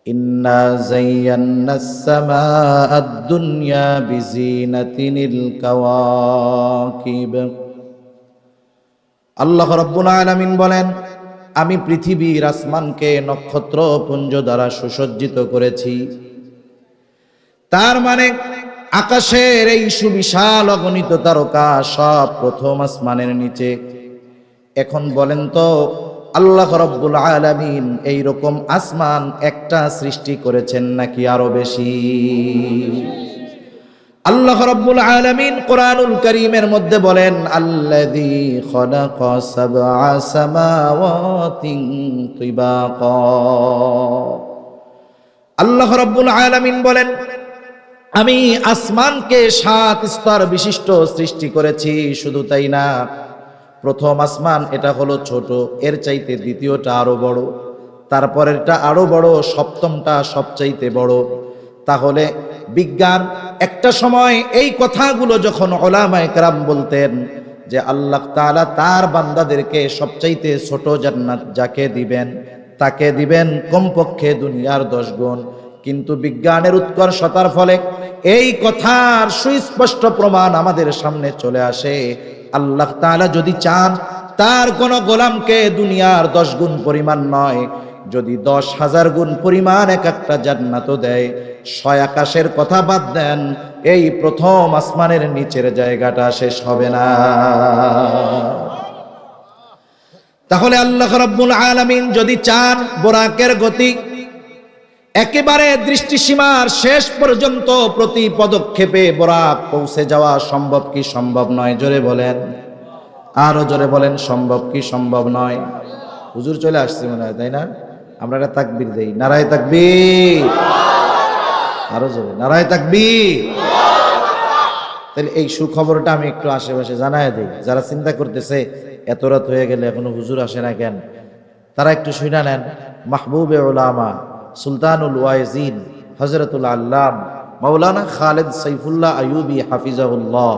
ইন্না যায়্যানাস সামাআদ দুনিয়া বিজিনাতিল কাওয়াকিব। আল্লাহ রাব্বুল আলামিন বলেন, আমি পৃথিবীর আসমানকে নক্ষত্রপুঞ্জ দ্বারা সুসজ্জিত করেছি। তার মানে আকাশের এই সুবিশাল অগণিত তারকা সব প্রথম আসমানের নিচে। এখন বলেন তো, আল্লাহ রাব্বুল আলামিন এই রকম আসমান একটা সৃষ্টি করেছেন নাকি আরো বেশি? আল্লাহ রাব্বুল আলামিন কোরআনুল কারীমের মধ্যে বলেন, আল্লাযী খালাকা সাবআ সামাওয়াতিন তিবাকা। আল্লাহ রাব্বুল আলামিন বলেন, আমি আসমানকে 7 স্তর বিশিষ্ট সৃষ্টি করেছি। শুধু তাই না, প্রথম আসমান এটা হলো ছোট, এর চাইতে দ্বিতীয়টা আরো বড়, তারপরেরটা আরো বড়, সপ্তমটা সবচাইতে বড়। তাহলে বিজ্ঞান একটা সময় এই কথাগুলো যখন উলামায়ে কেরাম বলতেন যে আল্লাহ তাআলা তার বান্দাদেরকে সবচাইতে ছোট জান্নাত যাকে দিবেন তাকে দিবেন কমপক্ষে দুনিয়ার 10 গুণ। কিন্তু বিজ্ঞানের উৎকর্ষতার ফলে এই কথার সুস্পষ্ট প্রমাণ আমাদের সামনে চলে আসে। আল্লাহ তাআলা যদি চান তার কোন গোলামকে দুনিয়ার 10 গুণ পরিমাণ নয়, যদি 10,000 গুণ পরিমাণ এক একটা জান্নাতও দেয়, 6 আকাশের কথা বাদ দেন, এই প্রথম আসমানের নিচের জায়গাটা শেষ হবে না। তাহলে আল্লাহ রাব্বুল আলামিন যদি চান বোরাকের গতি একেবারে দৃষ্টিসীমার শেষ পর্যন্ত প্রতি পদক্ষেপে বোরাক পৌঁছে যাওয়া সম্ভব কি সম্ভব নয়? জোরে বলেন, আরো জোরে বলেন, সম্ভব কি সম্ভব নয়? হুজুর চলে আসছে মনে হয়, তাই না? আমরা একটা তাকবীর দেই, নারায়ে তাকবীর। আরো জোরে, নারায়ে তাকবীর। তাহলে এই সুখবরটা আমি একটু আশেপাশে জানায় দেই। যারা চিন্তা করতেছে এত রাত হয়ে গেলে এখনো হুজুর আসে না কেন, তারা একটু শুনে নেন। মাহবুবে উলামা সুলতানুল ওয়াইজিন হযরতুল আল্লাম মাওলানা খালেদ সাইফুল্লাহ আইয়ুবী হাফিজাহুল্লাহ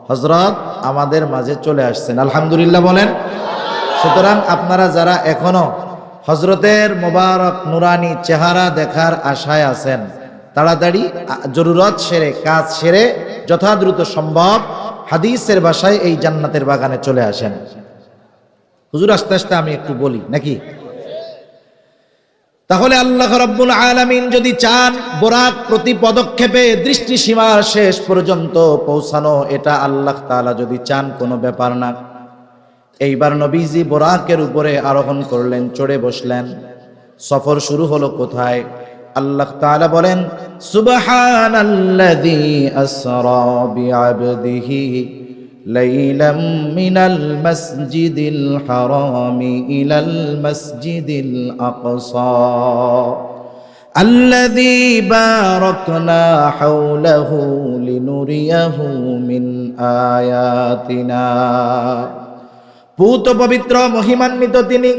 হযরত আমাদের মাঝে চলে আসছেন, আলহামদুলিল্লাহ বলেন। সুতরাং আপনারা যারা এখনো হযরতের মোবারক নুরানি চেহারা দেখার আশায় আছেন, তাড়াতাড়ি জরুরত সেরে কাজ সেরে যথাদ্রুত সম্ভব হাদিসের ভাষায় এই জান্নাতের বাগানে চলে আসেন। হুজুর আস্তে আস্তে আমি একটু বলি নাকি? তাহলে আল্লাহ রাব্বুল আলামিন যদি চান বোরাক প্রতি পদক্ষেপে দৃষ্টিসীমার শেষ পর্যন্ত পৌঁছানো, এটা আল্লাহ তাআলা যদি চান কোনো ব্যাপার না। এইবার নবীজি বোরাকের উপরে আরোহণ করলেন, চড়ে বসলেন। সফর শুরু হলো কোথায়? আল্লাহ তাআলা বলেন, সুবহানাল্লাযী আসরা বিআবদিহি লাইলাম মিনাল মাসজিদিল হারামি ইলাল মাসজিদিল আকসা আল্লাযী বারাকনা হাওলাহু লিনুরিয়াহু মিন আয়াতিনা। পূত পবিত্র মহিমান্বিত তিনি,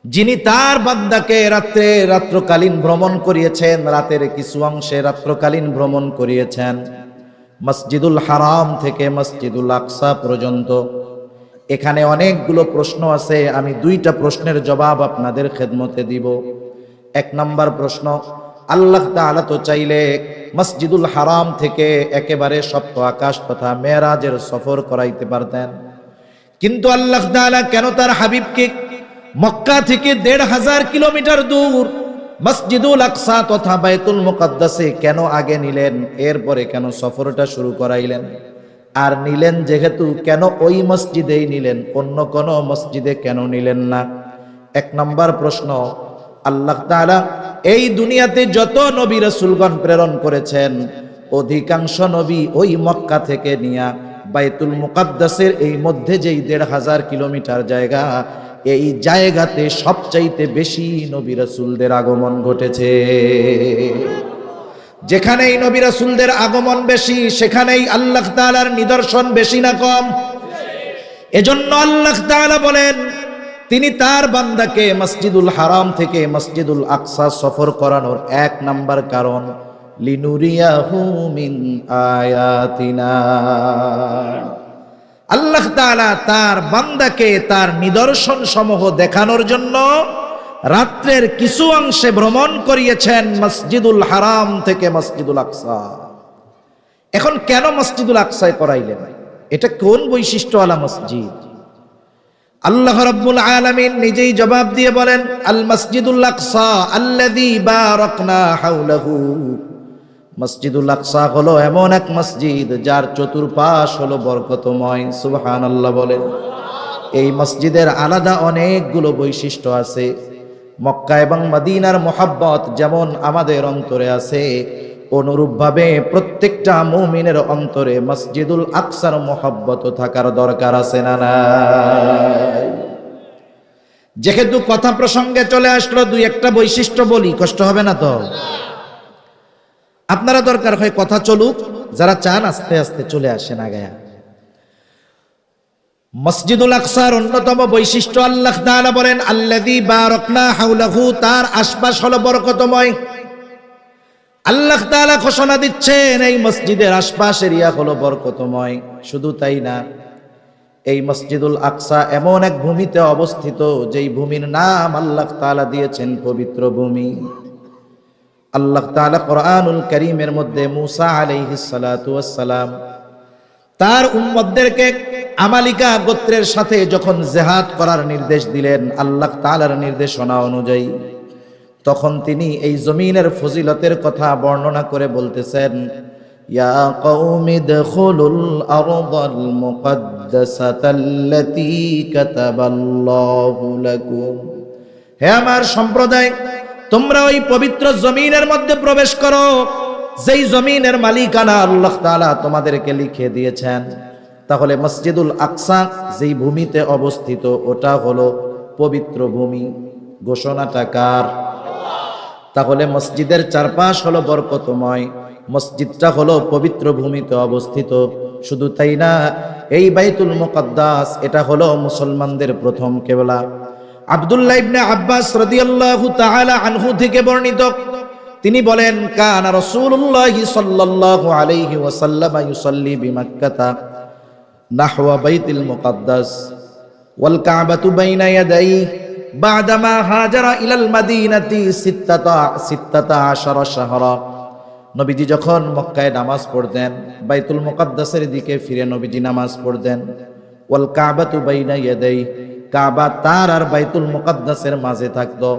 যিনি তার বান্দাকে রাত্রকালীন ভ্রমণ করিয়েছেন, রাতের কিছু অংশে রাত্রকালীন ভ্রমণ করিয়েছেন মসজিদুল হারাম থেকে মসজিদুল আকসা পর্যন্ত। এখানে অনেকগুলো প্রশ্ন আছে, আমি 2টা প্রশ্নের জবাব আপনাদের খেদমতে দিব। 1 নম্বর প্রশ্ন, আল্লাহ তাআলা তো চাইলে মসজিদুল হারাম থেকে একেবারে সপ্ত আকাশ তথা মেরাজের সফর করাইতে পারতেন, কিন্তু আল্লাহ তাআলা কেন তার হাবিবকে মক্কা থেকে 1,500 কিলোমিটার দূর মসজিদুল আকসা তথা বাইতুল মুকাদ্দাসে কেন আগে নিলেন, এরপরে কেন সফরটা শুরু করাইলেন? আর নিলেন যেহেতু, কেন ওই মসজিদেই নিলেন, অন্য কোন মসজিদে কেন নিলেন না? 1 নম্বর প্রশ্ন, আল্লাহ তাআলা এই দুনিয়াতে যত নবী রাসূলগণ প্রেরণ করেছেন, অধিকাংশ নবী ওই মক্কা থেকে নিয়া বাইতুল মুকাদ্দাসের এই মধ্যে যেই 1,500 কিলোমিটার জায়গা, এই জায়গাতে সবচাইতে বেশি নবী রাসূলদের আগমন ঘটেছে। যেখানেই নবী রাসূলদের আগমন বেশি, সেখানেই আল্লাহ তাআলার নিদর্শন বেশি না কম? এজন্য আল্লাহ তাআলা বলেন, তিনি তার বান্দাকে মসজিদুল হারাম থেকে মসজিদুল আকসা সফর করানোর 1 নম্বর কারণ, লিনুরিয়াহু মিন আয়াতিনা। আল্লাহ তাআলা তার বান্দাকে তার নিদর্শন সমূহ দেখানোর জন্য রাত্রের কিছু অংশে ভ্রমণ করিয়েছেন মসজিদুল হারাম থেকে মসজিদুল আকসা। এখন কেন মসজিদুল আকসায় করাইলেন? এটা কোন বৈশিষ্ট্যওয়ালা মসজিদ? আল্লাহ রাব্বুল আলামিন নিজেই জবাব দিয়ে বলেন, আল মসজিদুল আকসা আল্লাযী বারাকনা হাওলাহু। মসজিদুল আকসা হলো এমন এক মসজিদ যার চতুর্পাশ হলো বরকতময়। সুবহানাল্লাহ বলেন। এই মসজিদের আলাদা অনেকগুলো বৈশিষ্ট্য আছে। মক্কা এবং মদিনার মুহাব্বত যেমন আমাদের অন্তরে আছে, অনুরূপভাবে প্রত্যেকটা মুমিনের অন্তরে মসজিদুল আকসার মুহাব্বত থাকার দরকার আছে না নাই? যেহেতু কথা প্রসঙ্গে চলে আসলো, দুই একটা বৈশিষ্ট্য বলি, কষ্ট হবে না তো? আপনারা দরকার হয় কথা চলুক, যারা চান আস্তে আস্তে চলে আসেন আগায়া। মসজিদুল আকসার অন্যতম বৈশিষ্ট্য আল্লাহ তাআলা বলেন, আল্লাযী বারাকনা হাওলাহু, তার আশপাশ হলো বরকতময়। আল্লাহ তাআলা ঘোষণা দিচ্ছেন এই মসজিদের আশপাশ এরিয়া হলো বরকতময়। শুধু তাই না, এই মসজিদুল আকসা এমন এক ভূমিতে অবস্থিত যেই ভূমির নাম আল্লাহ তাআলা দিয়েছেন পবিত্র ভূমি। আল্লাহ তাআলা কোরআনুল কারীমের মধ্যে মুসা আলাইহিস সালাতু ওয়াস সালাম তার উম্মতদেরকে আমালিকা গোত্রের সাথে যখন জিহাদ করার নির্দেশ দিলেন আল্লাহ তাআলার নির্দেশনা অনুযায়ী, তখন তিনি এই জমিনের ফজিলতের কথা বর্ণনা করে বলতেছেন, ইয়া কওমি দখুলুল আরদাল মুকদ্দাসাতাল্লাতী কাতাবাল্লাহু লাকুম। হে আমার সম্প্রদায়, তোমরা ওই পবিত্র জমিনের মধ্যে প্রবেশ করো যেই জমিনের মালিকানা আল্লাহ তাআলা তোমাদেরকে লিখে দিয়েছেন। তাহলে মসজিদুল আকসা যেই ভূমিতে অবস্থিত ওটা হলো পবিত্র ভূমি। ঘোষণাটা কার? তাহলে মসজিদের চারপাশ হলো বরকতময়, মসজিদটা হলো পবিত্র ভূমিতে অবস্থিত। শুধু তাই না, এই বাইতুল মুকদ্দাস এটা হলো মুসলমানদের প্রথম কিবলা। আব্দুল্লাহ ইবনে আব্বাস রাদিয়াল্লাহু তাআলা আনহু থেকে বর্ণিত, তিনি বলেন, কানা রাসূলুল্লাহ সাল্লাল্লাহু আলাইহি ওয়াসাল্লাম ইউসাল্লি বিমাক্কাতা নাহওয়া বাইতুল মুকদ্দাস ওয়াল কাবাতু বাইনা ইয়াদাইহি বাদামা হাজারা ইলাল মাদিনাতি সিত্তাতা আশারা শাহরা। নবীজি যখন মক্কায় নামাজ পড়তেন, বাইতুল মুকদ্দাসের দিকে ফিরে নবীজি নামাজ পড়তেন। ওয়াল কাবাতু বাইনা ইয়াদাইহি, কাবা তার আর বাইতুল মুকদ্দাসের মাঝে থাকতো।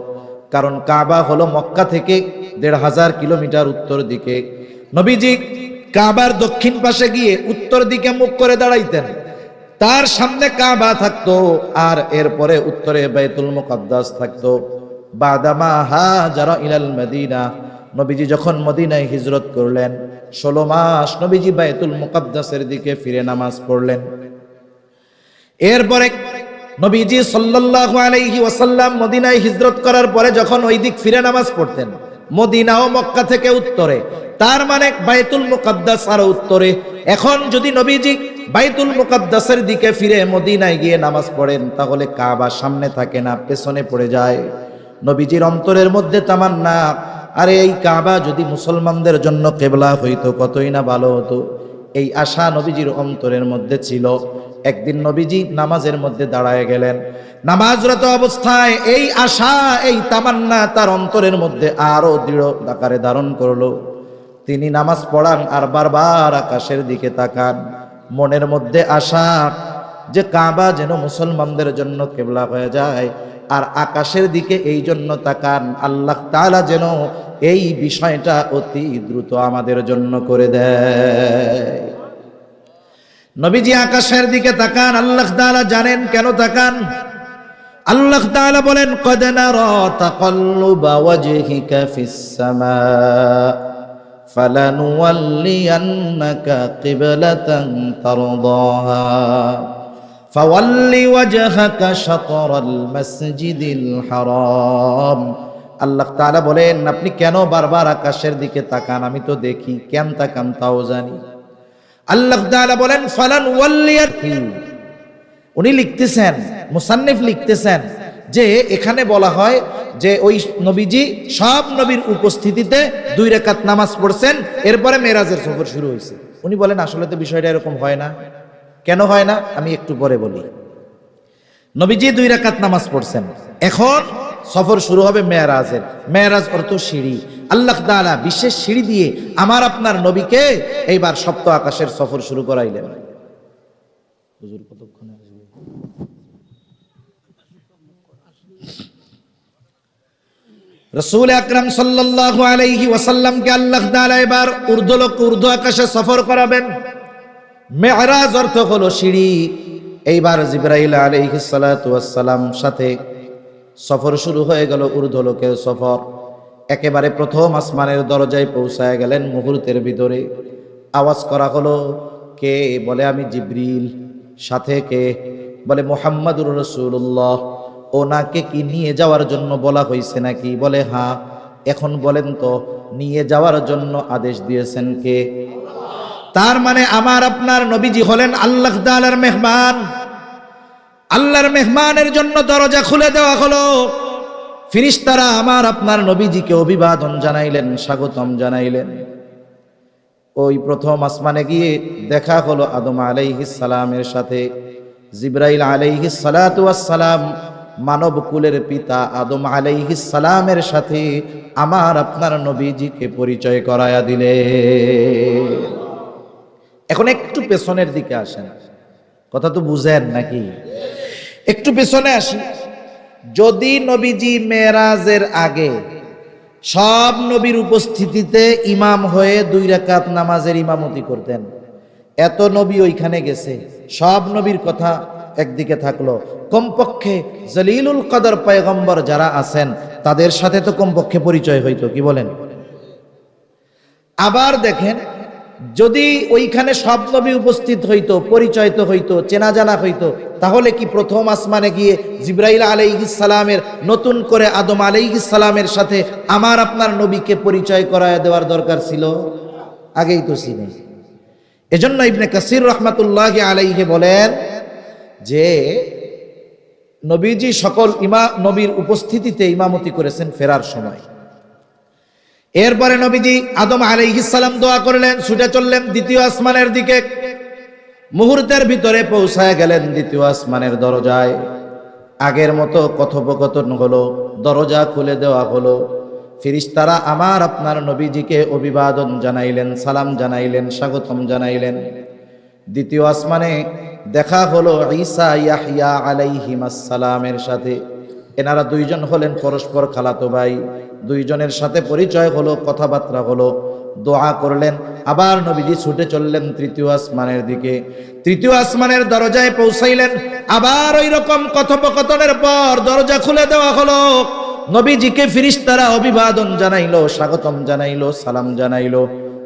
কারণ কাবা হলো মক্কা থেকে ১৫০০ কিলোমিটার উত্তর দিকে। নবীজি কাবার দক্ষিণ পাশে গিয়ে উত্তর দিকে মুখ করে দাঁড়াইতেন, তার সামনে কাবা থাকতো আর এরপরে উত্তরে বাইতুল মুকদ্দাস থাকতো। বাদামা হাজারা ইলাল মদিনা, নবীজি যখন মদিনায় হিজরত করলেন ১৬ মাস নবীজি বাইতুল মুকদ্দাসের দিকে ফিরে নামাজ পড়লেন। এরপরে নবীজি সাল্লাল্লাহু আলাইহি ওয়াসাল্লাম মদিনায় হিজরত করার পরে যখন ওই দিক ফিরে নামাজ পড়তেন, মদিনা ও মক্কা থেকে উত্তরে, তার মানে বাইতুল মুকদ্দাস আরো উত্তরে। এখন যদি নবীজি বাইতুল মুকদ্দাসের দিকে ফিরে মদিনায় গিয়ে নামাজ পড়েন, তাহলে কাবা সামনে থাকে না, পেছনে পড়ে যায়। নবীজির অন্তরের মধ্যে তামান্না, আরে এই কাবা যদি মুসলমানদের জন্য কিবলা হইতো কতই না ভালো হতো। এই আশা নবীজির অন্তরের মধ্যে ছিল। একদিন নবীজি নামাজের মধ্যে দাঁড়ায় গেলেন, নামাজরত অবস্থায় এই আশা, এই তামান্না তার অন্তরের মধ্যে আরো দৃঢ় আকারে ধারণ করলো। তিনি নামাজ পড়ান আর বারবার আকাশের দিকে তাকান, মনের মধ্যে আশা যে কাবা যেন মুসলমানদের জন্য কিবলা হয়ে যায়। আর আকাশের দিকে এই জন্য তাকান, আল্লাহ তাআলা যেন এই বিষয়টা অতি দ্রুত আমাদের জন্য করে দেয়। নবীজি আকাশের দিকে তাকান, আল্লাহ তাআলা জানেন কেন তাকান। আল্লাহ তাআলা বলেন, কদ নারা তাকাল্লুবা ওয়াজহিকা ফিস সামা ফালানুওয়াল্লিয়ান্নাকা কিবলাতান তারদাহা ফাওয়াল্লি ওয়াজহাকা শাতরাল মাসজিদিল হারাম। আল্লাহ তাআলা বলেন, আপনি কেন বারবার আকাশের দিকে তাকান? আমি তো দেখি, কেন তাকান তাও জানি। আল্লাহ তাআলা বলেন, ফালান ওয়াল্লিয়াতি, উনি লিখতেছেন, মুসান্নিফ লিখতেছেন যে এখানে বলা হয় যে ওই নবীজি সব নবীর উপস্থিতিতে 2 রাকাত নামাজ পড়ছেন, এরপরে মেরাজের সফর শুরু হয়েছে। উনি বলেন আসলে তো বিষয়টা এরকম হয় না। কেন হয় না আমি একটু পরে বলি। নবীজি 2 রাকাত নামাজ পড়ছেন, এখন সফর শুরু হবে মেরাজের। মেরাজ অর্থ সিঁড়ি। আল্লাহ তাআলা বিশেষ সিঁড়ি দিয়ে আমার আপনার নবীকে এইবার সপ্ত আকাশের সফর শুরু করাইলেন। হুজুর কতক্ষণে আসবে? রাসূল আকরাম সাল্লাল্লাহু আলাইহি ওয়াসাল্লামকে আল্লাহ তাআলা এবার ঊর্ধ্ব আকাশে সফর করাবেন। মেরাজ অর্থ হলো সিঁড়ি। এইবার জিবরাইল আলাইহিস সালাতু ওয়াস সালাম সাথে সফর শুরু হয়ে গেল, ঊর্ধ্বলোকের সফর। একেবারে প্রথম আসমানের দরজায় পৌঁছায় গেলেন মুহূর্তের ভিতরে। আওয়াজ করা হলো, কে? বলে আমি জিবরিল। সাথে কে? বলে মুহাম্মাদুর রাসূলুল্লাহ। ওনাকে কি নিয়ে যাওয়ার জন্য বলা হয়েছে নাকি? বলে হ্যাঁ। এখন বলেন তো, নিয়ে যাওয়ার জন্য আদেশ দিয়েছেন কে? তার মানে আমার আপনার নবীজি হলেন আল্লাহ তাআলার মেহমান। আল্লাহর মেহমানের জন্য দরজা খুলে দেওয়া হলো। ফেরেশতারা আমার আপনার নবীজিকে অভিবাদন জানাইলেন, স্বাগতম জানাইলেন। ওই প্রথম আসমানে গিয়ে দেখা হলো আদম আলাইহিস সালামের সাথে। জিবরাইল আলাইহিস সালাতু ওয়াস সালাম মানব কুলের পিতা আদম আলাইহিস সালামের সাথে আমার আপনার নবীজিকে পরিচয় করায়া দিলে। এখন একটু পেছনের দিকে আসেন, কথা তো বুঝেন নাকি? একটু পেছনে আসি। যদি নবীজি মেরাজের আগে সব নবীর উপস্থিতিতে ইমাম হয়ে 2 রাকাত নামাজের ইমামতি করতেন, এত নবী ওইখানে গেছে, সব নবীর কথা একদিকে থাকলো, কমপক্ষে জলিলুল কদর পয়গম্বর যারা আছেন তাদের সাথে তো কমপক্ষে পরিচয় হইতো, কি বলেন? আবার দেখেন, যদি ওইখানে সব নবী উপস্থিত হইতো, পরিচয় তো হইতো, চেনা জানা হইতো, তাহলে কি প্রথম আসমানে গিয়ে জিবরাইল আলাইহিস সালামের নতুন করে আদম আলাইহিস সালামের সাথে আমার আপনার নবীকে পরিচয় করায় দেওয়ার দরকার ছিল? আগেই তো ছিল। এজন্য ইবনে কাসির রাহমাতুল্লাহি আলাইহি বলেন যে নবীজি সকল নবীর উপস্থিতিতে ইমামতি করেছেন ফেরার সময়। এরপরে নবীজি আদম আলাইহিস সালাম দোয়া করলেন, ছুটে চললেন দ্বিতীয় আসমানের দিকে। মুহূর্তের ভিতরে পৌঁছায় গেলেন দ্বিতীয় আসমানের দরজায়। আগের মতো কথোপকথন হলো, দরজা খুলে দেওয়া হলো। ফেরেশতারা আমার আপনার নবীজিকে অভিবাদন জানাইলেন, সালাম জানাইলেন, স্বাগতম জানাইলেন। দ্বিতীয় আসমানে দেখা হলো ঈসা ইয়াহইয়া আলাইহিমাস সালামের সাথে। এনারা দুইজন হলেন পরস্পর খালাতো ভাই। দুইজনের সাথে পরিচয় হলো, কথাবার্তা হলো, দোয়া করলেন। আবার নবীজি ছুটে চললেন তৃতীয় আসমানের দিকে। তৃতীয় আসমানের দরজায় পৌঁছাইলেন। আবার ওই রকম কথোপকথনের পর দরজা খুলে দেওয়া হলো। নবীজিকে ফেরেশতারা অভিবাদন জানাইলো, স্বাগতম জানাইলো, সালাম জানাইলো।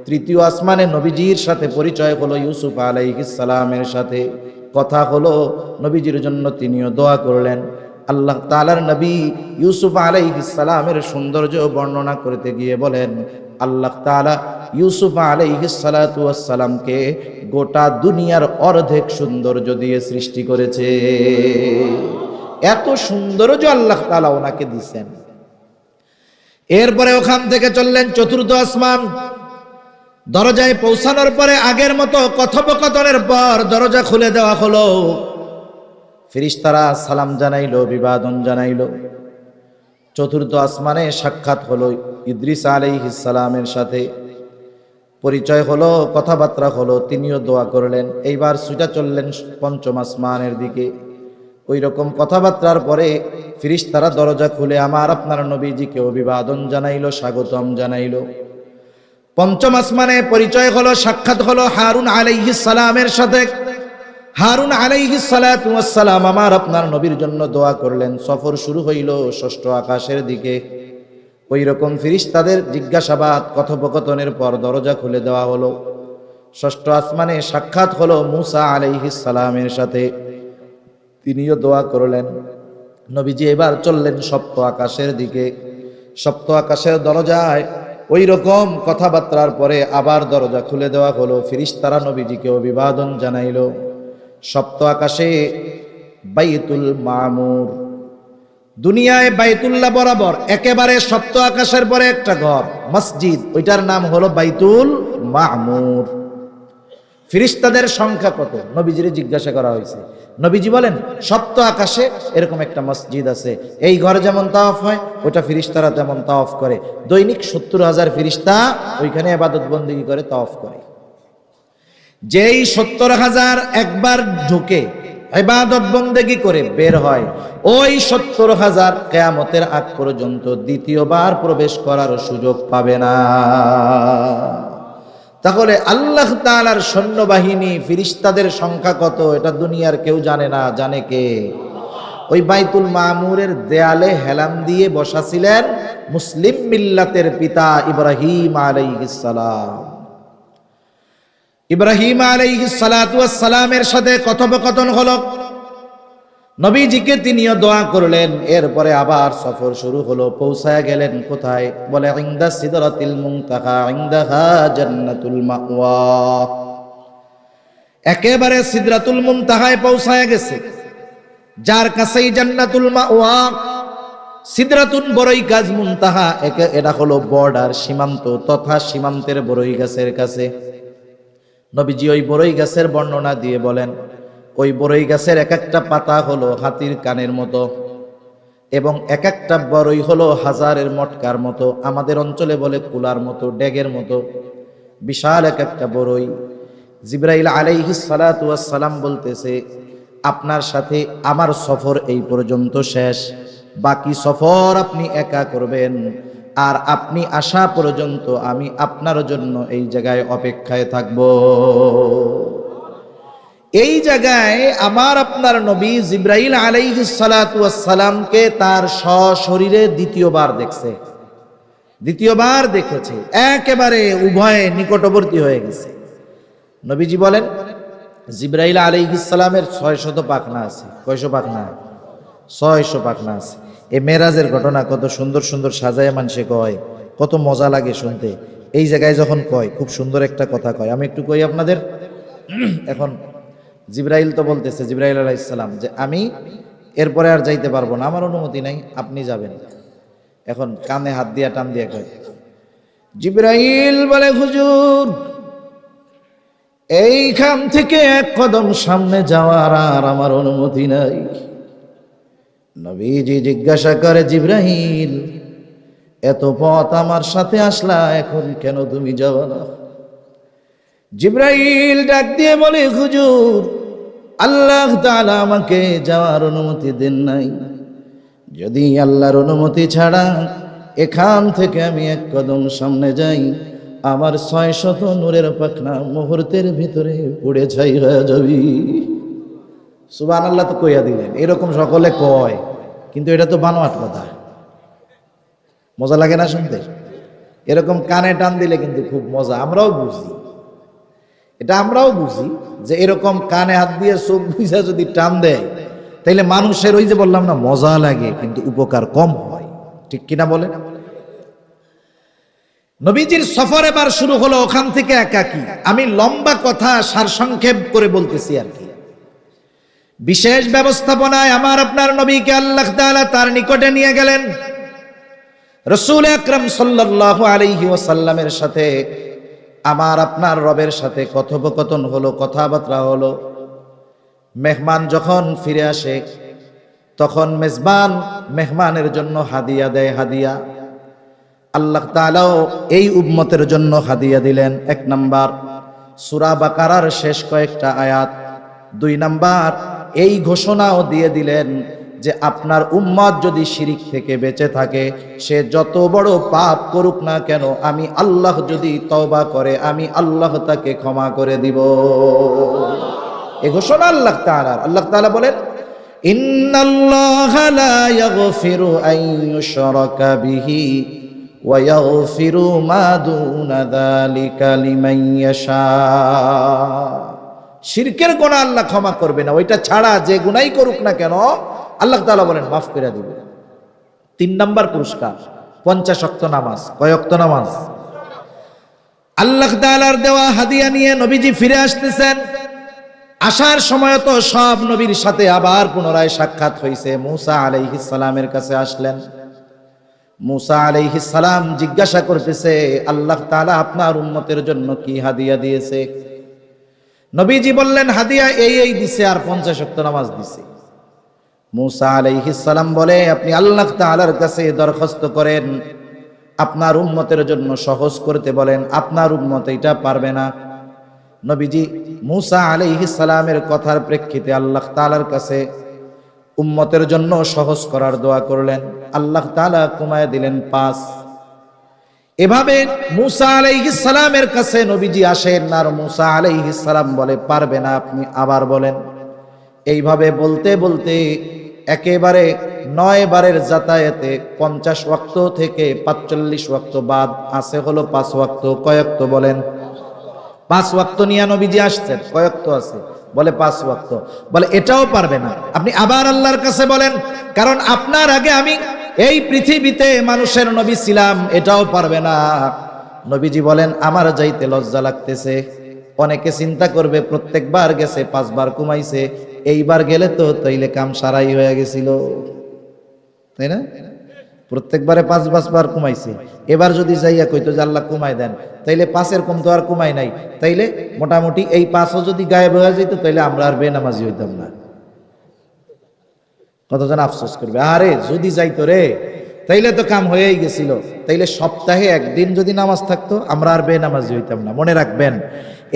তৃতীয় আসমানে নবীজির সাথে পরিচয় হলো ইউসুফ আলাইহিস সালামের সাথে। কথা হলো, নবীজির জন্য তিনিও দোয়া করলেন। আল্লাহ তাআলার নবী ইউসুফ আলাইহিস সালামের সৌন্দর্য বর্ণনা করতে গিয়ে বলেন, আল্লাহ তাআলা ইউসুফ আলাইহিস সালাতু ওয়াস সালামকে গোটা দুনিয়ার অর্ধেক সৌন্দর্য দিয়ে সৃষ্টি করেছে। এত সৌন্দর্য আল্লাহ তাআলা ওনাকে দিয়েছেন। এরপরে ওখান থেকে চললেন চতুর্থ আসমান। দরজায় পৌঁছানোর পরে আগের মতো কথোপকথনের পর দরজা খুলে দেওয়া হলো। ফেরেশতারা সালাম জানাইলো, অভিবাদন জানাইলো। চতুর্থ আসমানে সাক্ষাৎ হলো ইদ্রিস আলাইহিস সালামের সাথে। পরিচয় হলো, কথাবার্তা হলো, তিনিও দোয়া করলেন। এইবার ছুটে চললেন পঞ্চম আসমানের দিকে। ওই রকম কথাবার্তার পরে ফেরেশতারা দরজা খুলে আমার আপনার নবীজিকে অভিবাদন জানাইলো, স্বাগতম জানাইলো। পঞ্চম আসমানে পরিচয় হলো, সাক্ষাৎ হলো হারুন আলাইহিস সালামের সাথে। হারুন আলাইহিস সালাতু ওয়াস সালাম আমার আপনার নবীর জন্য দোয়া করলেন। সফর শুরু হইল ষষ্ঠ আকাশের দিকে। ওই রকম ফেরেশতাদের জিজ্ঞাসাবাদ, কথোপকথনের পর দরজা খুলে দেওয়া হলো। ষষ্ঠ আসমানে সাক্ষাৎ হলো মূসা আলাইহিস সালামের সাথে। তিনিও দোয়া করলেন। নবীজি এবার চললেন সপ্ত আকাশের দিকে। সপ্ত আকাশের দরজায় ওই রকম কথাবার্তার পরে আবার দরজা খুলে দেওয়া হলো। ফেরেশতারা নবীজিকে অভিবাদন জানাইলো। সপ্ত আকাশে বাইতুল মামুর, দুনিয়ায় বাইতুল্লাহ বরাবর একেবারে সপ্ত আকাশের পরে একটা ঘর, মসজিদ, ওইটার নাম হলো বাইতুল মামুর। ফেরেশতাদের সংখ্যা কত? নবীজিরে জিজ্ঞাসা করা হয়েছে। নবীজি বলেন সপ্ত আকাশে এরকম একটা মসজিদ আছে, এই ঘরে যেমন তাওয়াফ হয় ওটা ফিরিস্তারা তেমন তাওয়াফ করে, দৈনিক 70,000 ফিরিস্তা ওইখানে ইবাদত বন্দেগী করে তাওয়াফ করে। যেই 70,000 একবার ঢুকে ইবাদত বন্দেগী করে বের হয়, ওই 70,000 কিয়ামতের আগ পর্যন্ত দ্বিতীয়বার প্রবেশ করার সুযোগ পাবে না। তাহলে আল্লাহ তাআলার সৈন্যবাহিনী ফিরিস্তাদের সংখ্যা কত এটা দুনিয়ার কেউ জানে না, জানে কে? ওই বাইতুল মামুরের দেয়ালে হেলান দিয়ে বসা ছিলেন মুসলিম মিল্লাতের পিতা ইব্রাহিম আলাইহিস সালাম। ইব্রাহিম আলাইহিস সালাতু ওয়াস সালামের সাথে কথোপকথন হলো, নবীজিকে তিনিও দোয়া করলেন। এরপরে আবার সফর শুরু হলো। পৌঁছায় গেলেন কোথায়? বলে ইনদা সিদরাতিল মুনতাহা ইনদাহা জান্নাতুল মাওয়া। একেবারে সিদরাতুল মুনতাহায় পৌঁছায় গেছে, যার কাছেই জান্নাতুল মাওয়া। সিদরাতুন বড়ই গাছ, মুনতাহা এটা হলো বর্ডার, সীমান্ত, তথা সীমান্তের বড়ই গাছের কাছে। নবীজি ওই বড়ই গাছের বর্ণনা দিয়ে বলেন, ওই বড়ই গাছের এক একটা পাতা হলো হাতির কানের মতো, এবং এক একটা বড়ই হলো হাজারের মটকার মতো। আমাদের অঞ্চলে বলে কুলার মতো, ডেগের মতো, বিশাল এক একটা বড়ই। জিবরাইল আলাইহিস সালাতু ওয়াস সালাম বলতেছে, আপনার সাথে আমার সফর এই পর্যন্ত শেষ, বাকি সফর আপনি একা করবেন, আর আপনি আসা পর্যন্ত আমি আপনার জন্য এই জায়গায় অপেক্ষায় থাকব। এই জায়গায় আমার আপনার নবী জিবরাইল আলাইহিস সালাতু ওয়াস সালামকে তার সশরীরে দ্বিতীয়বার দেখছে, দ্বিতীয়বার দেখেছে, একেবারে উভয়ে নিকটবর্তী হয়ে গেছে। নবীজি বলেন জিবরাইল আলাইহিস সালামের 600 পাখনা আছে। কয়শো পাখনা? 600 পাখনা আছে। এই মেরাজের ঘটনা কত সুন্দর সুন্দর সাজায় মানুষে কয়, কত মজা লাগে শুনতে। এই জায়গায় যখন কয় খুব সুন্দর একটা কথা কয়, আমি একটু কই আপনাদের। এখন জিবরাইল তো বলতেছে, জিবরাইল আলাইহিস সালাম, যে আমি এরপরে আর যাইতে পারবো না, আমার অনুমতি নাই, আপনি যাবেন। এখন কানে হাত দিয়া টান দিয়া কয়, জিবরাইল বলে হুজুর এইখান থেকে এক কদম সামনে যাওয়ার আর আমার অনুমতি নাই। নবীজি জিজ্ঞাসা করে, জিবরাইল এত পথ আমার সাথে আসলা, এখন কেন তুমি যাবা না? জিবরাইল ডাক দিয়ে বলে, হুজুর আল্লাহ তাআলা আমাকে যাওয়ার অনুমতি দেন নাই, যদি আল্লাহর অনুমতি ছাড়া এখান থেকে আমি এক কদম সামনে যাই, আমার 600 নূরের পাখনা মুহূর্তের ভিতরে পুড়ে ছাই হয়ে যাবি। সুবহানাল্লাহ তো কইয়া দিলেন। এরকম সকলে কয়, কিন্তু এটা তো বানোয়াট কথা। মজা লাগে না শুনতে? এরকম কানে টান দিলে কিন্তু খুব মজা। আমরাও বুঝি, এটা আমরাও বুঝি যে এরকম কানে হাত দিয়ে চোখ বুঝা যদি টান দেয়, তাইলে মানুষের ওই যে বললাম না মজা লাগে, কিন্তু উপকার কম হয়। ঠিক কিনা বলে? নবীজির সফর এবার শুরু হলো ওখান থেকে একাকী। আমি লম্বা কথা সারসংক্ষেপ করে বলতেছি আর কি। বিশেষ ব্যবস্থাপনায় আমার আপনার নবীকে আল্লাহ তাআলা তার নিকটে নিয়ে গেলেন। রাসূল আকরাম সাল্লাল্লাহু আলাইহি ওয়াসাল্লামের সাথে আমার আপনার রবের সাথে কথোপকথন হলো, কথাবার্তা হলো। মেহমান যখন ফিরে আসে তখন মেজবান মেহমানের জন্য হাদিয়া দেয়। হাদিয়া আল্লাহ তাআলাও এই উম্মতের জন্য হাদিয়া দিলেন। 1 নাম্বার সূরা বাকারার শেষ কয়েকটা আয়াত। 2 নাম্বার এই ঘোষণাও দিয়ে দিলেন যে আপনার উম্মত যদি শিরিক থেকে বেঁচে থাকে, সে যত বড় পাপ করুক না কেন, আমি আল্লাহ যদি তওবা করে, আমি আল্লাহ তাকে ক্ষমা করে দিব। এই ঘোষণা আল্লাহ তাআলার। আল্লাহ তাআলা বলেন, ইন্নাল্লাহা লা ইয়াগফিরু আন ইউশরাকা বিহি ওয়া ইয়াগফিরু মা দুনা যালিকা লিমান ইয়াশা। শিরকের গুনাহ আল্লাহ ক্ষমা করবে না, ওইটা ছাড়া যে গুনাহই করুক না কেন আল্লাহ তাআলা বলেন মাফ করে দিবেন। 3 নাম্বার পুরস্কার 50 ওয়াক্ত নামাজ। কয় ওয়াক্ত নামাজ? আল্লাহ তাআলার দেওয়া হাদিয়া নিয়ে নবীজি ফিরে আসতেছেন। আসার সময় তো সব নবীর সাথে আবার পুনরায় সাক্ষাৎ হয়েছে। মূসা আলাইহিস সালামের কাছে আসলেন। মূসা আলাইহিস সালাম জিজ্ঞাসা করতেছে, আল্লাহ তাআলা আপনার উম্মতের জন্য কি হাদিয়া দিয়েছে? নবীজি বললেন হাদিয়া এই দিছে আর 50 ওয়াক্ত নামাজ দিছে। মূসা আলাইহিস সালাম বলে আপনি আল্লাহ তাআলার কাছে দরখাস্ত করেন, আপনার উম্মতের জন্য সহজ করতে বলেন, আপনার উম্মত এটা পারবে না। নবীজি মূসা আলাইহিস সালামের কথার প্রেক্ষিতে আল্লাহ তাআলার কাছে উম্মতের জন্য সহজ করার দোয়া করলেন। আল্লাহ তাআলা কমায় দিলেন 5। এভাবে মূসা আলাইহিস সালামের কাছে নবীজি আসেন আর মূসা আলাইহিস সালাম বলে পারবে না, আপনি আবার বলেন। এইভাবে বলতে বলতে একেবারে 9 বারের যাতায়াতে 50 ওয়াক্ত থেকে 45 ওয়াক্ত বাদ আছে হলো 5 ওয়াক্ত। কয় ওয়াক্ত বলেন? 5 ওয়াক্ত নিয়ে নবীজি আসছেন। কয় ওয়াক্ত আছে? বলে 5 ওয়াক্ত। বলে এটাও পারবে না, আপনি আবার আল্লাহর কাছে বলেন, কারণ আপনার আগে আমি এই পৃথিবীতে মানুষের নবী ছিলাম, এটাও পারবে না। নবীজি বলেন আমার যাইতে লজ্জা লাগতেছে। অনেকে চিন্তা করবে প্রত্যেকবার গেছে 5 বার কমাইছে, এইবার গেলে তো তাইলে কাম সারাই হয়ে গেছিল, তাই না? প্রত্যেকবারে 5 বার কমাইছে, এবার যদি যাইয়া কইতো যে আল্লাহ কমাই দেন, তাইলে 5-এর কম তো আর কমাই নাই, তাইলে মোটামুটি এই 5ও যদি গায়েব হয়ে যেত তাইলে আমরা আর বেনামাজি হইতাম না। কতজন আফসোস করবে, আরে যদি যাইতো রে তাইলে তো কাম হয়েই গেছিল, তাইলে সপ্তাহে একদিন যদি নামাজ থাকতো আমরা আর বেনামাজি হইতাম না। মনে রাখবেন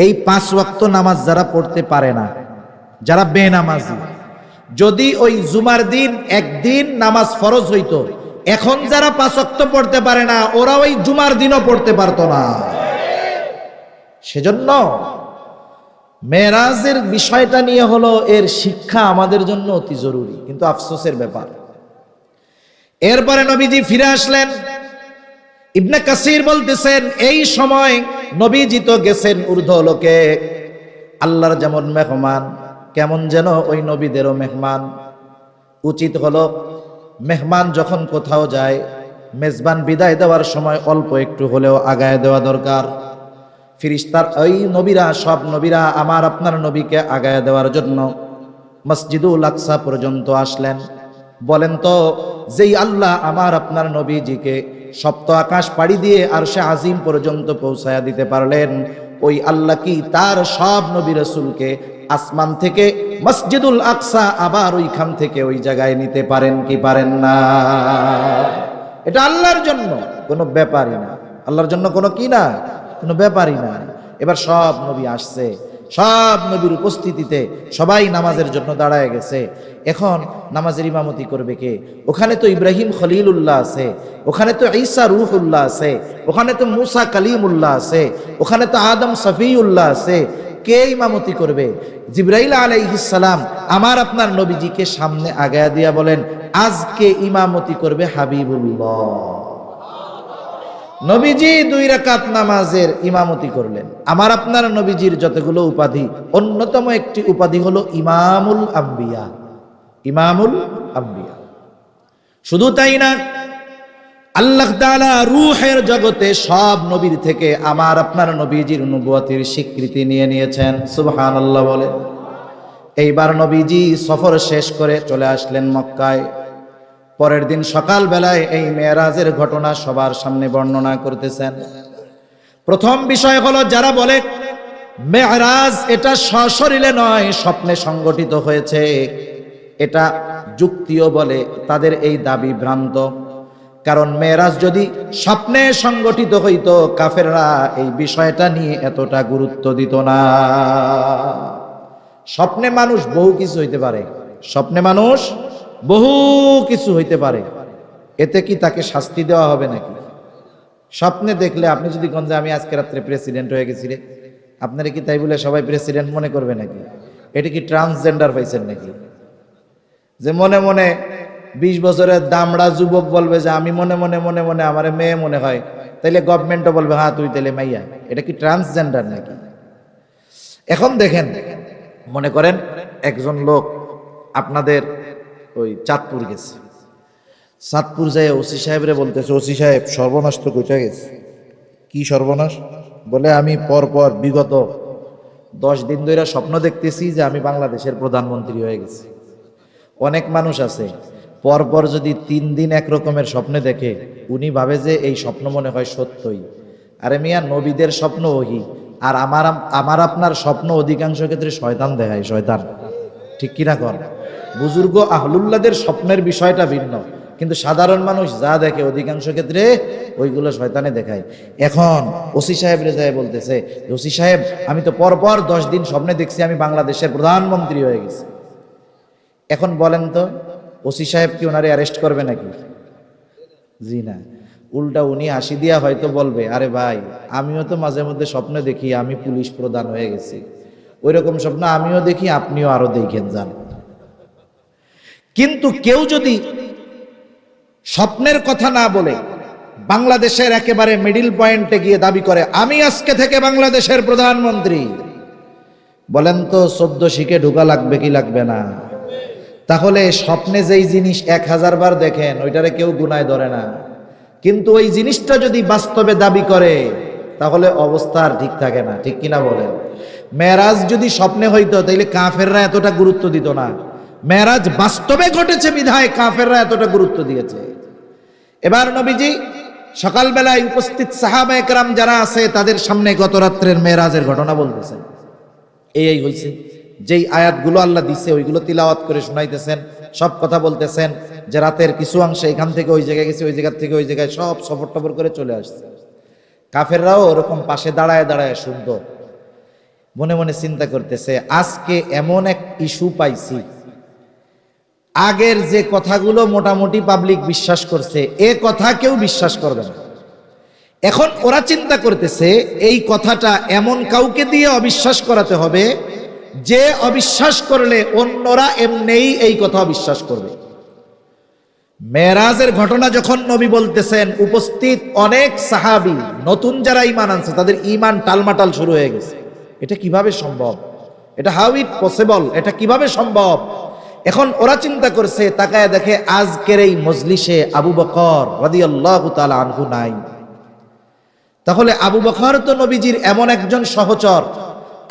এই 5 ওয়াক্ত নামাজ যারা পড়তে পারে না, যারা বেনামাজি, যদি ওই জুমার দিন একদিন নামাজ ফরজ হইতো, এখন যারা 5 ওয়াক্ত পড়তে পারে না ওরা ওই জুমার দিনও পড়তে পারতো না। সেজন্য মেরাজের বিষয়টা নিয়ে হলো এর শিক্ষা আমাদের জন্য অতি জরুরি, কিন্তু আফসোসের ব্যাপার। এরপরে নবীজি ফিরে আসলেন। ইবনে কাসির বলতেছেন এই সময় নবীজি তো গেছেন ঊর্ধ্ব লোকে, আল্লাহর যেমন মেহমান কেমন যেন ওই নবীদেরও মেহমান। উচিত হলো মেহমান যখন কোথাও যায় মেজবান বিদায় দেওয়ার সময় অল্প একটু হলেও আগায় দেওয়া দরকার। ফিরিস্তার ওই নবীরা, সব নবীরা আমার আপনার নবীকে আগায় দেওয়ার জন্য মসজিদুল আকসা পর্যন্ত আসলেন। বলেন তো যেই আল্লাহ আমার আপনার নবীজিকে সপ্ত আকাশ পাড়ি দিয়ে আরশে আজিম পর্যন্ত পৌঁছায়া দিতে পারলেন, ওই আল্লাহ কি তার সব নবী রাসূলকে আসমান থেকে মসজিদুল আকসা আবার ওইখান থেকে ওই জায়গায় নিতে পারেন কি পারেন না? এটা আল্লাহর জন্য কোনো ব্যাপারই না, আল্লাহর জন্য কোনো কি না, কোনো ব্যাপারই না। এবার সব নবী আসছে, সব নবীর উপস্থিতিতে সবাই নামাজের জন্য দাঁড়ায় গেছে। এখন নামাজের ইমামতি করবে কে? ওখানে তো ইব্রাহিম খলিলুল্লাহ আছে, ওখানে তো ঈসা রূহুল্লাহ আছে, ওখানে তো মুসা কালিমুল্লাহ আছে, ওখানে তো আদম সফিউল্লাহ আছে। কে ইমামতি করবে? জিবরাইল আলাইহিস সালাম আমার আপনার নবীজিকে সামনে আগায়া দিয়া বলেন আজকে ইমামতি করবে হাবিবুল্লাহ। নবীজি 2 রাকাত নামাজের ইমামতি করলেন। আমার আপনার নবীজির যতগুলো উপাধি, অন্যতম একটি উপাধি হলো ইমামুল আম্বিয়া। ইমামুল আম্বিয়া। শুধু তাই না, আল্লাহ তাআলা রূহের জগতে সব নবীর থেকে আমার আপনার নবীজির নবুয়তের স্বীকৃতি নিয়ে নিয়েছেন। সুবহানাল্লাহ বলে। এইবার নবীজি সফর শেষ করে চলে আসলেন মক্কায়। পরের দিন সকাল বেলায় এই মেরাজের ঘটনা সবার সামনে বর্ণনা করতেছেন। প্রথম বিষয় হলো যারা বলে মেরাজ এটা সশরীরে নয় স্বপ্নে সংগঠিত হয়েছে, এটা যুক্তিও বলে, তাদের এই দাবি ভ্রান্ত। কারণ মেরাজ যদি স্বপ্নে সংগঠিত হইতো কাফেররা এই বিষয়টা নিয়ে এতটা গুরুত্ব দিত না। স্বপ্নে মানুষ বহু কিছু হইতে পারে, স্বপ্নে মানুষ বহু কিছু হইতে পারে, এতে কি তাকে শাস্তি দেওয়া হবে নাকি? স্বপ্নে দেখলে আপনি যদি কোন যে আমি আজকে রাত্রে প্রেসিডেন্ট হয়ে গেছি রে, আপনারা কি তাই বলে সবাই প্রেসিডেন্ট মনে করবে নাকি? এটা কি ট্রান্সজেন্ডার পাইছেন নাকি? যে মনে মনে 20 বছরের দামড়া যুবক বলবে যে আমি মনে মনে মনে মনে আমার মেয়ে মনে হয়, তাইলে গভর্নমেন্টও বলবে হ্যাঁ তুই তাইলে মাইয়া। এটা কি ট্রান্সজেন্ডার নাকি? এখন দেখেন, মনে করেন একজন লোক আপনাদের ওই চাঁদপুর গেছে, চাঁদপুর যায় ওসি সাহেবরে বলতেছে ওসি সাহেব সর্বনাশ তো কইটা গেছে। কি সর্বনাশ? বলে আমি পরপর বিগত 10 দিন ধরে স্বপ্ন দেখতেছি যে আমি বাংলাদেশের প্রধানমন্ত্রী হয়ে গেছি। অনেক মানুষ আছে পরপর যদি 3 দিন একরকমের স্বপ্নে দেখে উনি ভাবে যে এই স্বপ্ন মনে হয় সত্যই। আরে মিয়া, নবীদের স্বপ্ন ওহি, আর আমার আপনার স্বপ্ন অধিকাংশ ক্ষেত্রে শয়তান দেখায়, শয়তান, ঠিক কিনা কর? বুজুর্গ আহলুল্লাহদের স্বপ্নের বিষয়টা ভিন্ন, কিন্তু সাধারণ মানুষ যা দেখে অধিকাংশ ক্ষেত্রে ওইগুলো শয়তানে দেখায়। এখন ওসি সাহেব রেজায় বলতেছে, ওসি সাহেব আমি তো পরপর 10 দিন স্বপ্নে দেখছি আমি বাংলাদেশের প্রধানমন্ত্রী হয়ে গেছি। এখন বলেন তো ওসি সাহেব কি ওনারে অ্যারেস্ট করবে নাকি? জি না, উল্টা উনি হাসি দিয়া হয়তো বলবে, আরে ভাই আমিও তো মাঝে মধ্যে স্বপ্নে দেখি আমি পুলিশ প্রধান হয়ে গেছি, ওই রকম স্বপ্ন আমিও দেখি, আপনিও আরো দেখেন যান। কিন্তু কেউ যদি স্বপ্নের কথা না বলে বাংলাদেশের একেবারে মিডিল পয়েন্টে গিয়ে দাবি করে আমি আজকে থেকে বাংলাদেশের প্রধানমন্ত্রী, বলেন তো 14 শিখে ঢোকা লাগবে কি লাগবে না? তাহলে স্বপ্নে যেই জিনিস 1000 বার দেখেন ওইটারে কেউ গুনায় ধরে না, কিন্তু ওই জিনিসটা যদি বাস্তবে দাবি করে তাহলে অবস্থা আর ঠিক থাকে না, ঠিক কিনা বলেন? মেরাজ যদি স্বপ্নে হইতো তাইলে কাফেররা এতটা গুরুত্ব দিত না, মেরাজ বাস্তবে ঘটেছে বিধায় কাফেররা এতটা গুরুত্ব দিয়েছে। এবার নবীজি সকালবেলায় উপস্থিত সাহাবা একরাম যারা আছে তাদের সামনে গত রাত্রের মেরাজের ঘটনা বলতেছেন। এই হয়েছে, যেই আয়াতগুলো আল্লাহ দিছে ওইগুলো তিলাওয়াত করে শোনাইতেছেন, সব কথা বলতেছেন যে রাতের কিছু অংশে এখান থেকে ওই জায়গায় গেছে, ওই জায়গা থেকে ওই জায়গায়, সব সফর টফর করে চলে আসছে। কাফেররাও ওরকম পাশে দাঁড়ায় দাঁড়ায় শুনতো, মনে মনে চিন্তা করতেছে আজকে এমন এক ইস্যু পাইছি, আগের যে কথাগুলো মোটামুটি পাবলিক বিশ্বাস করছে এ কথা কেউ বিশ্বাস করবে না। এখন ওরা চিন্তা করতেছে এই কথাটা এমন কাউকে দিয়ে অবিশ্বাস করাতে হবে যে অবিশ্বাস করলে অন্যরা এমনিই এই কথা অবিশ্বাস করবে। মেরাজের ঘটনা যখন নবী বলতেছেন, উপস্থিত অনেক সাহাবী নতুন যারা ঈমান আনছে তাদের ঈমান টালমাটাল শুরু হয়ে গেছে। এটা কিভাবে সম্ভব? এটা হাউ ইট পসিবল? এটা কিভাবে সম্ভব? এখন ওরা চিন্তা করছে, তাকায় দেখে আজকের এই মজলিসে আবু বকর রাদিয়াল্লাহু তাআলা আনহু নাই। তাহলে আবু বকর তো নবীজির এমন একজন সহচর,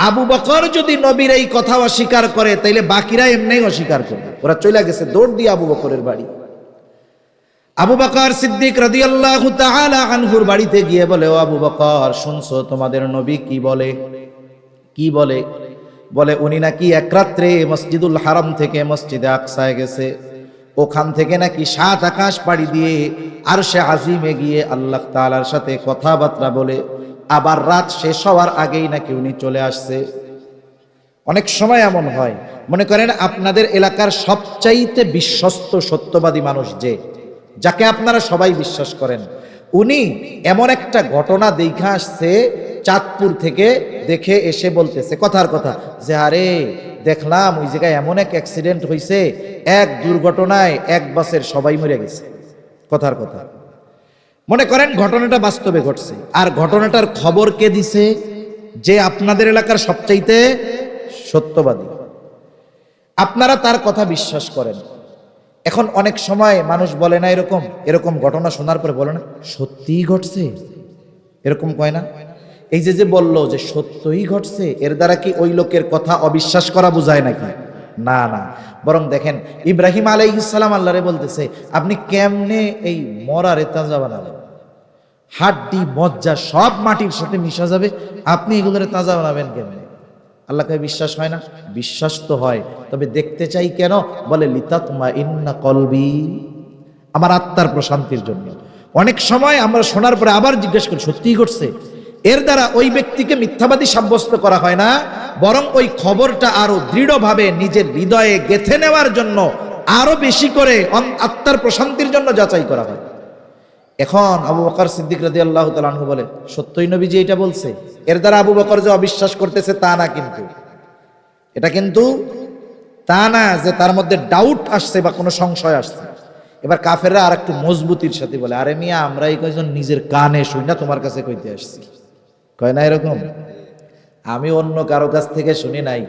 আবু বকর যদি নবীর এই কথা অস্বীকার করে তাইলে বাকিরা এমনিই অস্বীকার করবে। ওরা চলে গেছে দৌড় দিয়ে আবু বকরের বাড়ি। আবু বকর সিদ্দিক রাদিয়াল্লাহু তাআলা আনহুর বাড়িতে গিয়ে বলে, ও আবু বকর শুনছো তোমাদের নবী কি বলে? কি বলে? বলে উনি নাকি এক রাত্রে মসজিদুল হারাম থেকে মসজিদে আকসায় গেছে, ওখান থেকে নাকি 7 আকাশ পাড়ি দিয়ে আরশে আজিমে গিয়ে আল্লাহ তাআলার সাথে কথাবার্তা বলে আবার রাত শেষ হওয়ার আগেই নাকি উনি চলে আসছে। অনেক সময় এমন হয়, মনে করেন আপনাদের এলাকার সবচাইতে বিশ্বস্ত সত্যবাদী মানুষ যাকে আপনারা সবাই বিশ্বাস করেন, উনি এমন একটা ঘটনা দেখা আসছে চাঁদপুর থেকে, দেখে এসে বলতেছে কথার কথা যে আরে দেখলাম ওই জায়গায় এমন এক অ্যাক্সিডেন্ট হয়েছে, এক দুর্ঘটনায় এক বাসের সবাই মরে গেছে। কথার কথা, মনে করেন ঘটনাটা বাস্তবে ঘটছে, আর ঘটনাটার খবর কে দিছে? যে আপনাদের এলাকার সবচাইতে সত্যবাদী, আপনারা তার কথা বিশ্বাস করেন। এখন অনেক সময় মানুষ বলে না এরকম এরকম ঘটনা শোনার পরে বলে না সত্যিই ঘটছে, এরকম কয় না? এই যে বললো যে সত্যই ঘটছে, এর দ্বারা কি ওই লোকের কথা অবিশ্বাস করা বোঝায় নাকি? না না, বরং দেখেন ইব্রাহিম আলাইহিস সালাম আল্লাহরে বলতেছে আপনি কেমনে এই মরারে তাজা বানাবেন, হাড্ডি মজ্জা সব মাটির সাথে মিশা যাবে, আপনি এগুলোরে তাজা বানাবেন কেমনে? আল্লাহকে বিশ্বাস হয় না? বিশ্বাস তো হয়, তবে দেখতে চাই কেন? বলে লিতাতমাইন্না কলবি, আমার আত্মার প্রশান্তির জন্য। অনেক সময় আমরা শোনার পরে আবার জিজ্ঞেস করি সত্যিই ঘটছে, এর দ্বারা ওই ব্যক্তিকে মিথ্যাবাদী সাব্যস্ত করা হয় না, বরং ওই খবরটা আরো দৃঢ়ভাবে নিজের হৃদয়ে গেঁথে নেওয়ার জন্য আরো বেশি করে আত্মার প্রশান্তির জন্য যাচাই করা হয়। এখন আবু বকর সিদ্দিক রাদিয়াল্লাহু তাআলা আনহু বলে সত্যই নবীজি এটা বলছে, এর দ্বারা আবু বকর যে অবিশ্বাস করতেছে তা না, কিন্তু এটা কিন্তু তা না যে তার মধ্যে ডাউট আসছে বা কোনো সংশয় আসছে। এবার কাফেররা আর একটু মজবুতির সাথে বলে আরে মিয়া আমরা এই কয়জন নিজের কানে শুই না তোমার কাছে কইতে আসছি, কয় না এরকম? আমি অন্য কারো কাছ থেকে শুনি নাই,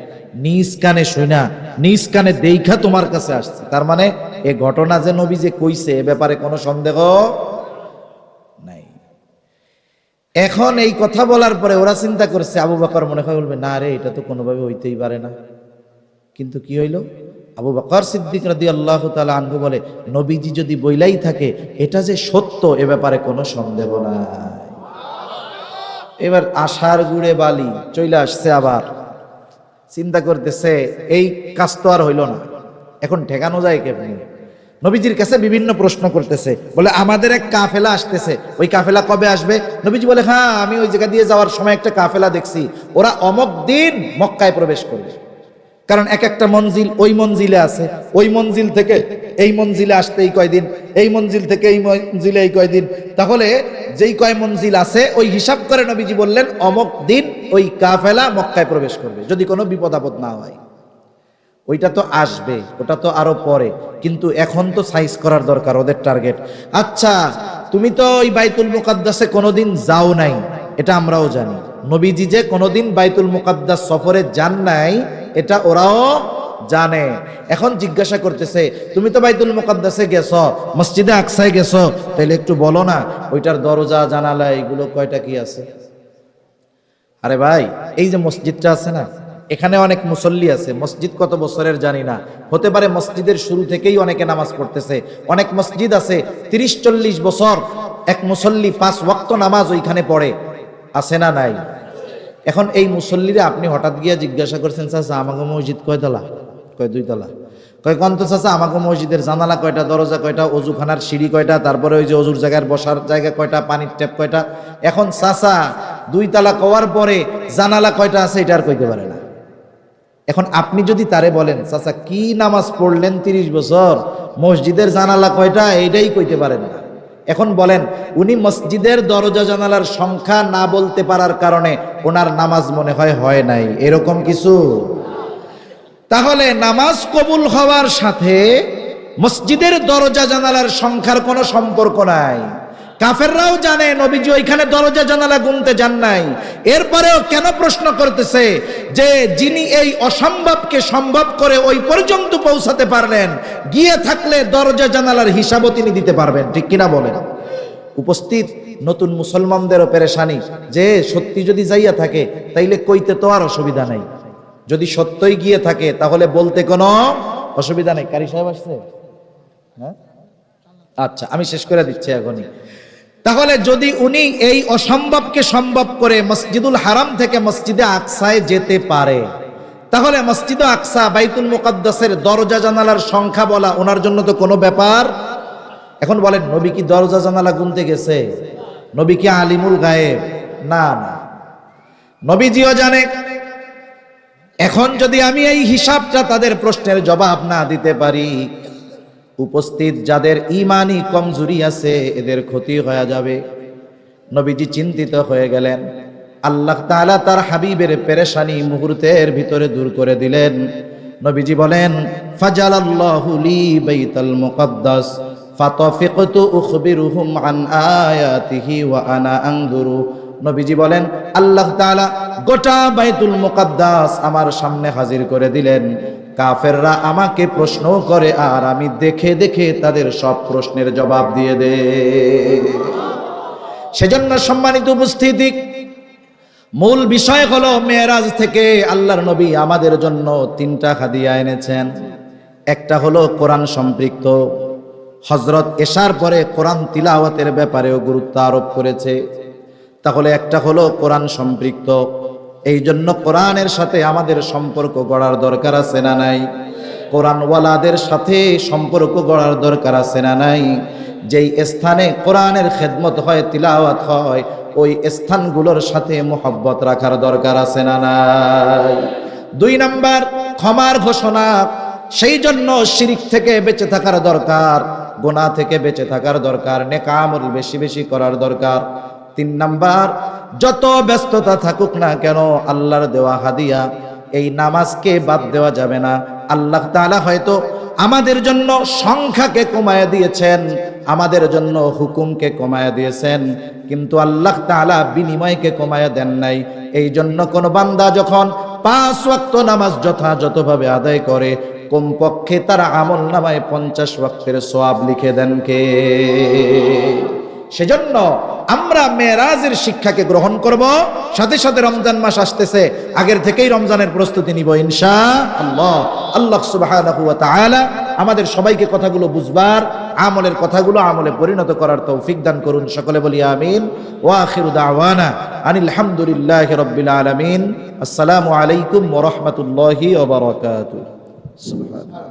নিজ কানে শুই না, নিজ কানে দেইখা তোমার কাছে আসছে। তার মানে এই ঘটনা যে নবী যে কইছে এ ব্যাপারে কোনো সন্দেহ নাই। এখন এই কথা বলার পরে ওরা চিন্তা করছে, আবু বকর মনে হয় বলবে না রে এটা তো কোনোভাবে হইতেই পারে না। কিন্তু কি হইল? আবু বকর সিদ্দিক রাদিয়াল্লাহু তাআলা আনহু বলে নবীজি যদি বইলাই থাকে এটা যে সত্য এ ব্যাপারে কোনো সন্দেহ নাই। এবার আষাঢ় গুড়ে বালি চলে আসছে, আবার চিন্তা করতেছে এই কাজ তো আর হইল না, এখন ঠেকানো যায় কেমনি। নবীজির কাছে বিভিন্ন প্রশ্ন করতেছে, বলে আমাদের এক কাফেলা আসতেছে, ওই কাফেলা কবে আসবে? নবীজি বলে হ্যাঁ, আমি ওই জায়গা দিয়ে যাওয়ার সময় একটা কাফেলা দেখছি, ওরা অমুক দিন মক্কায় প্রবেশ করবে। কারণ এক একটা মঞ্জিল ওই মঞ্জিলে আছে, ওই মঞ্জিল থেকে এই মঞ্জিলে আসতে এই কয়দিন, এই মঞ্জিল থেকে এই মঞ্জিলে এই কয়দিন, তাহলে যেই কয় মঞ্জিল আছে ওই হিসাব করে নবীজি বললেন অমুক দিন ওই কাফেলা মক্কায় প্রবেশ করবে, যদি কোনো বিপদ আপদ না হয়। ওইটা তো আসবে, ওটা তো আরো পরে, কিন্তু এখন তো সাইজ করার দরকার ওদের টার্গেট। আচ্ছা, তুমি তো ওই বাইতুল মুকাদ্দাসে কোনোদিন যাও নাই, এটা আমরাও জানি। নবীজি যে কোনোদিন বাইতুল মুকাদ্দাস সফরে যান নাই, এটা ওরাও জানে। এখন জিজ্ঞাসা করতেছে, তুমি তো বাইতুল মুকাদ্দাসে গেছো, মসজিদে আকসায় গেছো, তাইলে একটু বলো না ওইটার দরজা জানালা এগুলো কয়টা কি আছে? আরে ভাই, এই যে মসজিদটা আছে না, এখানে অনেক মুসল্লি আছে, মসজিদ কত বছরের জানি না, হতে পারে মসজিদের শুরু থেকেই অনেকে নামাজ পড়তেছে। অনেক মসজিদ আছে 30-40 বছর এক মুসল্লি 5 ওয়াক্ত নামাজ ওইখানে পড়ে, আছে না নাই? এখন এই মুসল্লিরা আপনি হঠাৎ গিয়া জিজ্ঞাসা করছেন, চাচা আমাকে মসজিদ কয়তলা? কয় 2 তলা। কয় কন্ত চাচা আমাকে মসজিদের জানালা কয়টা, দরজা কয়টা, অজুখানার সিঁড়ি কয়টা, তারপরে ওই যে অজুর জায়গার বসার জায়গা কয়টা, পানির ট্যাপ কয়টা? এখন চাচা 2 তলা কওয়ার পরে জানালা কয়টা আছে এটা আর কইতে পারে না। এখন আপনি যদি তারে বলেন চাচা কি নামাজ পড়লেন 30 বছর, মসজিদের জানালা কয়টা এইটাই কইতে পারেন না। এখন বলেন, উনি মসজিদের দরজা জানালার সংখ্যা না বলতে পারার কারণে ওনার নামাজ মনে হয় নাই, এরকম কিছু? তাহলে নামাজ কবুল হওয়ার সাথে মসজিদের দরজা জানালার সংখ্যার কোনো সম্পর্ক নাই। কাফেররাও জানে নবীজি ওইখানে দরজা জানালা গুনতে যান নাই, এরপরেও কেন প্রশ্ন করতেছে যে যিনি এই অসম্ভবকে সম্ভব করে ওই পর্যন্ত পৌঁছাতে পারলেন, গিয়ে থাকলে দরজা জানালার হিসাবও তিনি দিতে পারবেন, ঠিক কিনা বলেন? উপস্থিত নতুন মুসলমানদেরও পেরেশানি যে সত্যি যদি যাইয়া থাকে তাইলে কইতে তো আর অসুবিধা নাই, যদি সত্যই গিয়ে থাকে তাহলে বলতে কোনো অসুবিধা নেই। কারি সাহেব আসছে? হ্যাঁ, আচ্ছা আমি শেষ করে দিচ্ছি এখনই। তাহলে যদি উনি এই অসম্ভবকে সম্ভব করে মসজিদুল হারাম থেকে মসজিদে আকসায় যেতে পারে, তাহলে মসজিদে আকসা বাইতুল মুকাদ্দাসের দরজা জানালার সংখ্যা বলা ওনার জন্য তো কোনো ব্যাপার। এখন বলেন, নবী কি দরজা জানালা গুনতে গেছে? নবী কি আলিমুল গায়েব? না না, নবীজিও জানে। এখন যদি আমি এই হিসাবটা তাদের প্রশ্নের জবাব না দিতে পারি, উপস্থিত যাদের ইমানি কমজোরি আছে এদের ক্ষতি হয়ে যাবে। নবীজি চিন্তিত হয়ে গেলেন। আল্লাহ তাআলা তার হাবিবের পেরেশানি মুহূর্তের ভিতরে দূর করে দিলেন। নবীজি বলেন, ফাজালাল্লাহু লি বাইতাল মুকাদ্দাস ফাতাফিকতু উখবিরুহুম আন আয়াতিহি ওয়া আনা আনজুরু। নবীজি বলেন, আল্লাহ তাআলা গোটা বাইতুল মুকাদ্দাস আমার সামনে হাজির করে দিলেন। কাফেররা আমাকে প্রশ্ন করে আর আমি দেখে দেখে তাদের সব প্রশ্নের জবাব দিয়ে দে। সেজন্য সম্মানিত উপস্থিতি, মূল বিষয় হলো মেরাজ থেকে আল্লাহর নবী আমাদের জন্য 3টা হাদিয়া এনেছেন। একটা হলো কোরআন সম্পৃক্ত, হযরত এশার পরে কোরআন তিলাওয়াতের ব্যাপারেও গুরুত্ব আরোপ করেছে। তাহলে একটা হলো কোরআন সম্পৃক্ত, এই জন্য কোরআনের সাথে আমাদের সম্পর্ক গড়ার দরকার আছে না নাই? কোরআনওয়ালাদের সাথে সম্পর্ক গড়ার দরকার আছে না নাই? যেই স্থানে কোরআনের খেদমত হয়, তিলাওয়াত হয়, ওই স্থানগুলোর সাথে মোহব্বত রাখার দরকার আছে না নাই? 2 নাম্বার, ক্ষমার ঘোষণা। সেই জন্য শিরক থেকে বেঁচে থাকার দরকার, গুনাহ থেকে বেঁচে থাকার দরকার, নেক আমল বেশি বেশি করার দরকার। 3 নাম্বার, যত ব্যস্ততা থাকুক না কেন আল্লাহর দেওয়া হাদিয়া এই নামাজকে বাদ দেওয়া যাবে না। আল্লাহ তাআলা হয়তো আমাদের জন্য সংখ্যাকে কমায়া দিয়েছেন, আমাদের জন্য হুকুমকে কমায়া দিয়েছেন, কিন্তু আল্লাহ তাআলা বিনিময়কে কমায়া দেন নাই। এই জন্য কোন বান্দা যখন 5 ওয়াক্ত নামাজ যথাযথভাবে আদায় করে, কমপক্ষে তার আমল নামায় 50 ওয়াক্তের সওয়াব লিখে দেন কে? সেজন্য আমরা মেরাজের শিক্ষাকে গ্রহণ করব। সাথে সাথে রমজান মাস আসতেছে, আগের থেকেই রমজানের প্রস্তুতি নিব ইনশাআল্লাহ। আল্লাহ সুবহানাহু ওয়া তাআলা আমাদের সবাইকে কথাগুলো বুঝবার আমলের কথাগুলো আমলে পরিণত করার তৌফিক দান করুন। সকলে বলি আমিন। ওয়া আখিরু দাওয়ানা আনিল হামদুলিল্লাহি রাব্বিল আলামিন। আসসালামু আলাইকুম ওয়া রাহমাতুল্লাহি ওয়া বারাকাতুহু। সুবহানাল্লাহ।